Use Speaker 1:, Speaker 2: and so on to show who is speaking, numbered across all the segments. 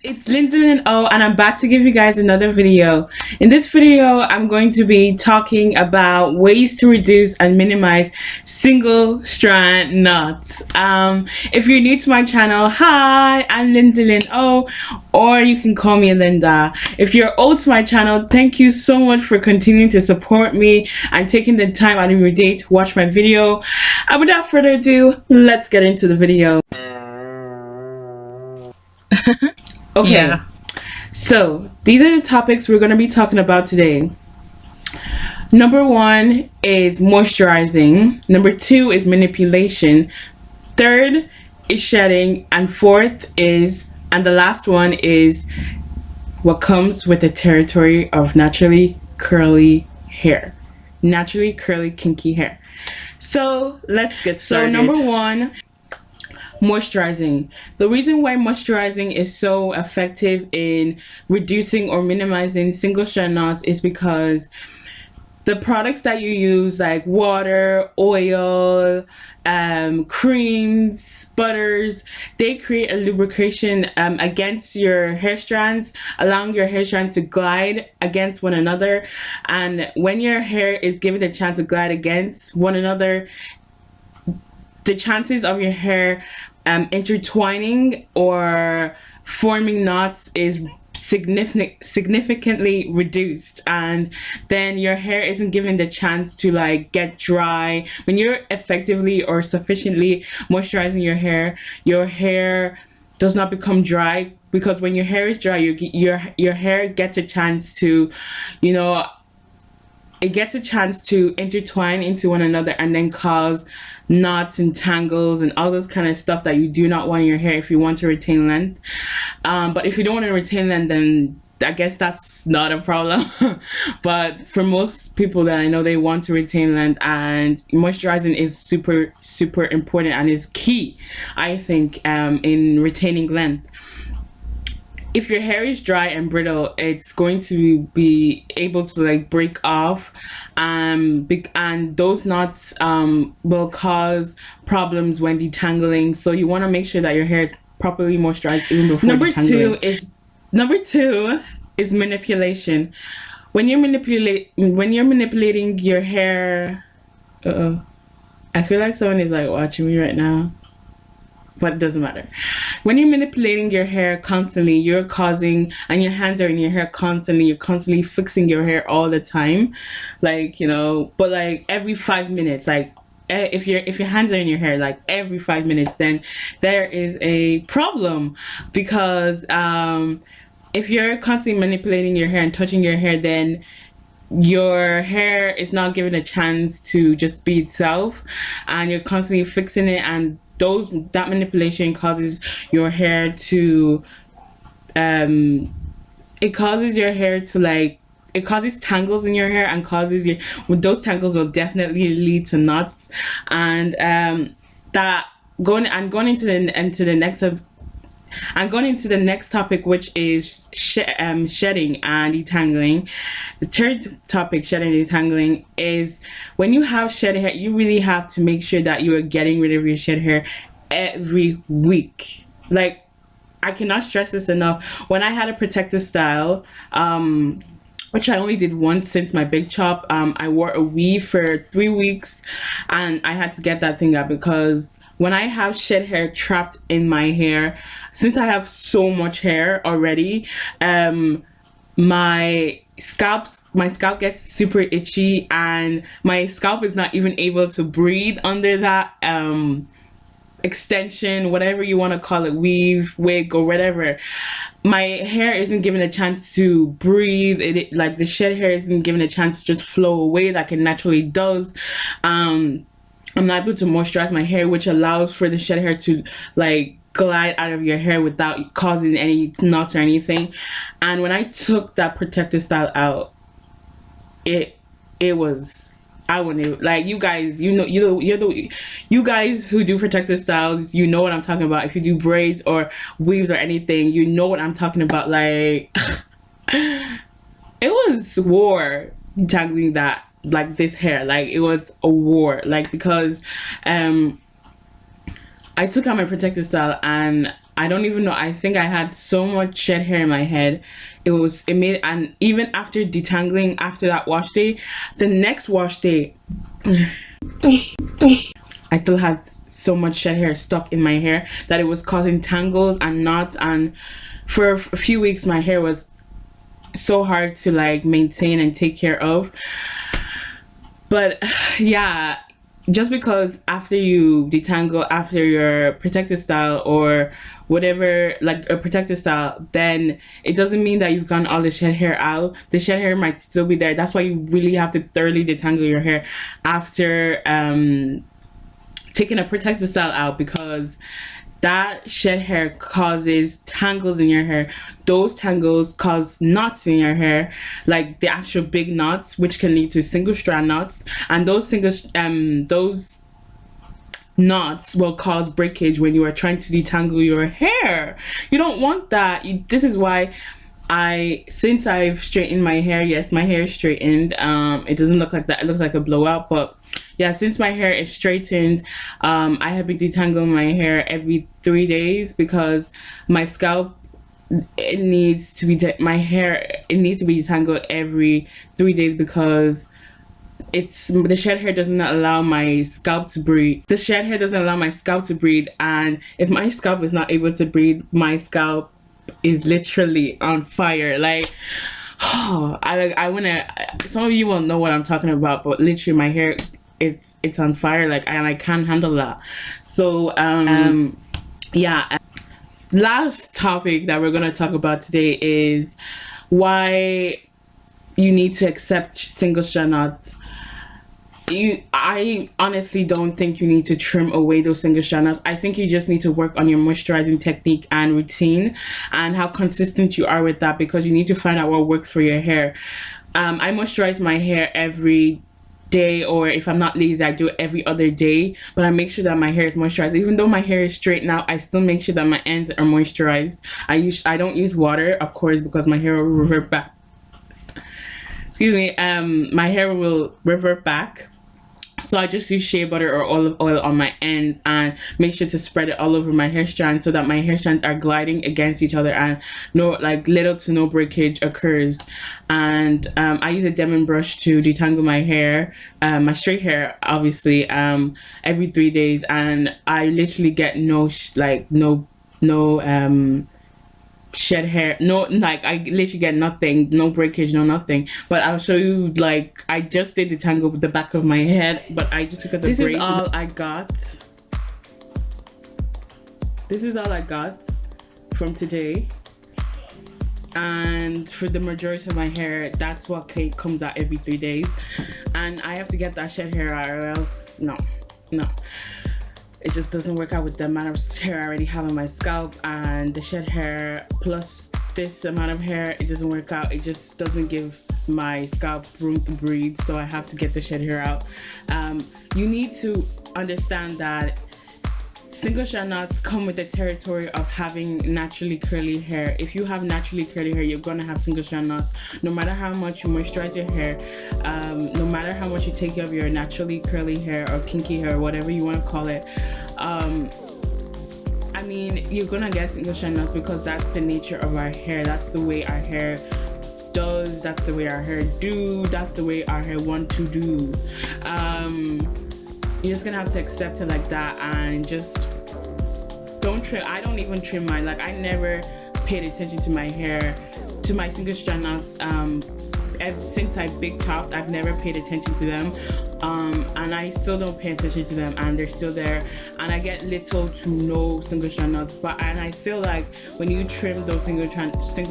Speaker 1: it's Lindsay and O, and I'm back to give you guys another video. In this video, I'm going to be talking about ways to reduce and minimize single strand knots. If you're new to my channel, hi, I'm Lindsay Lynn O, or you can call me Linda. If you're old to my channel, thank you so much for continuing to support me and taking the time out of your day to watch my video. And without further ado, let's get into the video. Okay,
Speaker 2: Yeah.
Speaker 1: so these are the topics we're going to be talking about today. Number one is moisturizing. Number two is manipulation. Third is shedding. And fourth is, and the last one is what comes with the territory of naturally curly hair. Naturally curly, kinky hair. So let's get started. So number one, moisturizing. The reason why moisturizing is so effective in reducing or minimizing single strand knots is because the products that you use, like water, oil, creams, butters, they create a lubrication against your hair strands, allowing your hair strands to glide against one another. And when your hair is given the chance to glide against one another, the chances of your hair intertwining or forming knots is significantly reduced, and then your hair isn't given the chance to like get dry. When you're effectively or sufficiently moisturizing your hair does not become dry, because when your hair is dry, your hair gets a chance to, you know, it gets a chance to intertwine into one another and then cause knots and tangles and all those kind of stuff that you do not want in your hair if you want to retain length. But if you don't want to retain length, then I guess that's not a problem. But for most people that I know, they want to retain length, and moisturizing is super important and is key, I think, in retaining length. If your hair is dry and brittle, it's going to be able to like break off, and those knots will cause problems when detangling. So you want to make sure that your hair is properly moisturized even before detangling. Number two is manipulation. When you're manipulating your hair, I feel like someone is like watching me right now, but it doesn't matter. When you're manipulating your hair constantly, you're causing, and your hands are in your hair constantly, you're constantly fixing your hair all the time, like, you know, but like every 5 minutes, like if your hands are in your hair like every 5 minutes, then there is a problem, because if you're constantly manipulating your hair and touching your hair, then your hair is not given a chance to just be itself, and you're constantly fixing it, and that manipulation causes your hair to it causes tangles in your hair, and those tangles will definitely lead to knots. And going into the next topic, which is shedding and detangling. The third topic, shedding and detangling, is when you have shed hair, you really have to make sure that you are getting rid of your shed hair every week. Like, I cannot stress this enough. When I had a protective style, which I only did once since my big chop, I wore a weave for 3 weeks, and I had to get that thing out, because when I have shed hair trapped in my hair, since I have so much hair already, my scalp gets super itchy, and my scalp is not even able to breathe under that extension, whatever you want to call it, weave, wig, or whatever. My hair isn't given a chance to breathe. Like, the shed hair isn't given a chance to just flow away like it naturally does. I'm not able to moisturize my hair, which allows for the shed hair to like glide out of your hair without causing any knots or anything. And when I took that protective style out, it was, I wouldn't even, like, you guys, you guys who do protective styles, you know what I'm talking about. If you do braids or weaves or anything, you know what I'm talking about. Like, it was war detangling that, like, this hair. Like, it was a war, like, because I took out my protective style, and I don't even know. I think I had so much shed hair in my head. It made, and even after detangling after that wash day, the next wash day, I still had so much shed hair stuck in my hair that it was causing tangles and knots. And for a few weeks, my hair was so hard to like maintain and take care of. But yeah, just because after you detangle after your protective style or whatever, like a protective style, then it doesn't mean that you've gotten all the shed hair out. The shed hair might still be there. That's why you really have to thoroughly detangle your hair after taking a protective style out, because that shed hair causes tangles in your hair. Those tangles cause knots in your hair, like the actual big knots, which can lead to single strand knots. And those knots will cause breakage when you are trying to detangle your hair. You don't want that. This is why since I've straightened my hair, yes, my hair is straightened. It doesn't look like that. It looks like a blowout, but yeah, since my hair is straightened, I have been detangling my hair every 3 days, because my scalp, it needs to be detangled every 3 days, because the shed hair does not allow my scalp to breathe. The shed hair doesn't allow my scalp to breathe, and if my scalp is not able to breathe, my scalp is literally on fire. Like, I wanna. Some of you won't know what I'm talking about, but literally my hair, it's on fire, like, and I can't handle that. So yeah, last topic that we're going to talk about today is why you need to accept single strand knots. I honestly don't think you need to trim away those single strand knots. I think you just need to work on your moisturizing technique and routine and how consistent you are with that, because you need to find out what works for your hair. I moisturize my hair every day, or if I'm not lazy, I do it every other day, but I make sure that my hair is moisturized. Even though my hair is straight now, I still make sure that my ends are moisturized. I don't use water, of course, because my hair will revert back. Excuse me. My hair will revert back. So I just use shea butter or olive oil on my ends and make sure to spread it all over my hair strands, so that my hair strands are gliding against each other and little to no breakage occurs. And I use a Demon brush to detangle my hair, my straight hair, obviously, every 3 days, and I literally get no shed hair, I literally get nothing, no breakage, no nothing. But I'll show you, like, I just did the tangle with the back of my head, but I just took out the braids. This is all I got. This is all I got from today. And for the majority of my hair, that's what comes out every 3 days. And I have to get that shed hair out, or else no. It just doesn't work out with the amount of hair I already have on my scalp, and the shed hair plus this amount of hair, it doesn't work out. It just doesn't give my scalp room to breathe, so I have to get the shed hair out. You need to understand that single strand knots come with the territory of having naturally curly hair. If you have naturally curly hair, you're gonna have single strand knots. No matter how much you moisturize your hair, no matter how much you take care of your naturally curly hair or kinky hair, whatever you want to call it, I mean, you're gonna get single strand knots, because that's the nature of our hair. That's the way our hair does. That's the way our hair do. That's the way our hair want to do. You're just gonna have to accept it like that, and just don't trim. I don't even trim mine. Like, I never paid attention to my hair, to my single strand knots. Since I big chopped, I've never paid attention to them, and I still don't pay attention to them, and they're still there, and I get little to no single strand knots. And I feel like when you trim those single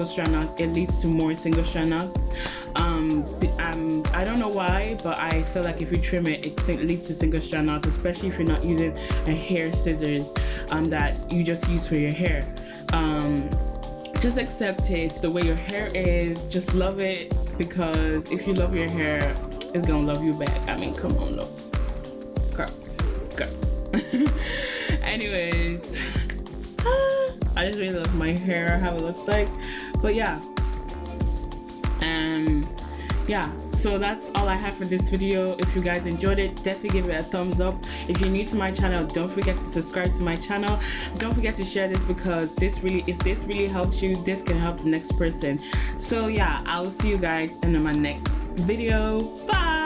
Speaker 1: strand knots, it leads to more single strand knots. I don't know why, but I feel like if you trim it, it leads to single strand knots, especially if you're not using a hair scissors that you just use for your hair. Just accept it. It's the way your hair is. Just love it, because if you love your hair, it's gonna love you back. I mean, come on, look, girl. Anyways, I just really love my hair, how it looks like. But yeah, So that's all I have for this video. If you guys enjoyed it, definitely give it a thumbs up. If you're new to my channel, don't forget to subscribe to my channel. Don't forget to share this, because if this really helps you, this can help the next person. So yeah, I will see you guys in my next video. Bye.